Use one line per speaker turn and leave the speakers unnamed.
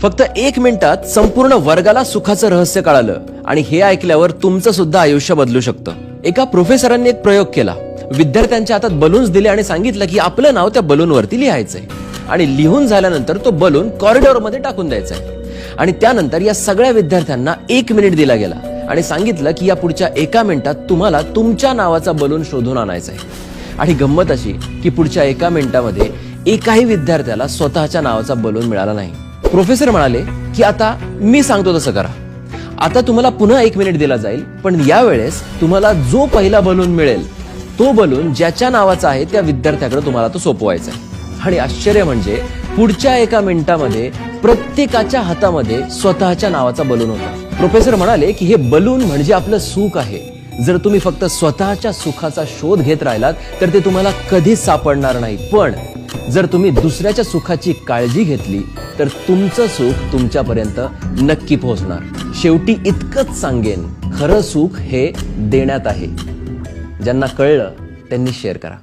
फक्त 1 मिनिटात संपूर्ण वर्गाला सुखाचं रहस्य कळालं आणि हे ऐकल्यावर तुमचं सुद्धा आयुष्य बदलू शकतं. एका प्रोफेसरांनी एक प्रयोग केला. विद्यार्थ्यांच्या हातात बलून्स दिले आणि सांगितलं की आपलं नाव त्या बलूनवरती लिहायचंय आणि लिहून झाल्यानंतर तो बलून कॉरिडॉरमध्ये टाकून द्यायचा आहे. आणि त्यानंतर या सगळ्या विद्यार्थ्यांना 1 मिनिट दिला गेला आणि सांगितलं की या पुढच्या 1 मिनिटात तुम्हाला तुमच्या नावाचा बलून शोधून आणायचा आहे. आणि गंमत अशी की पुढच्या 1 मिनिटामध्ये एकाही विद्यार्थ्याला स्वतःच्या नावाचा बलून मिळाला नाही. प्रोफेसर म्हणाले की आता मी सांगतो तसं करा. आता तुम्हाला पुन्हा 1 मिनिट दिला जाईल, पण यावेळेस तुम्हाला जो पहिला बलून मिळेल तो बलून ज्याच्या नावाचा आहे त्या विद्यार्थ्याकडे तुम्हाला तो सोपवायचा आहे. आणि आश्चर्य म्हणजे पुढच्या 1 मिनिटामध्ये प्रत्येकाच्या हातामध्ये स्वतःच्या नावाचा बलून होता. प्रोफेसर म्हणाले की हे बलून म्हणजे आपलं सुख आहे. जर तुम्ही फक्त स्वतःच्या सुखाचा शोध घेत राहिलात तर ते तुम्हाला कधीच सापडणार नाही. पण जर तुम्ही दुसऱ्याच्या सुखाची काळजी घेतली तर तुमचं सुख तुमच्यापर्यंत नक्की पोहोचणार. शेवटी इतकंच सांगेन, खरं सुख हे देण्यात आहे. ज्यांना कळलं त्यांनी शेअर करा.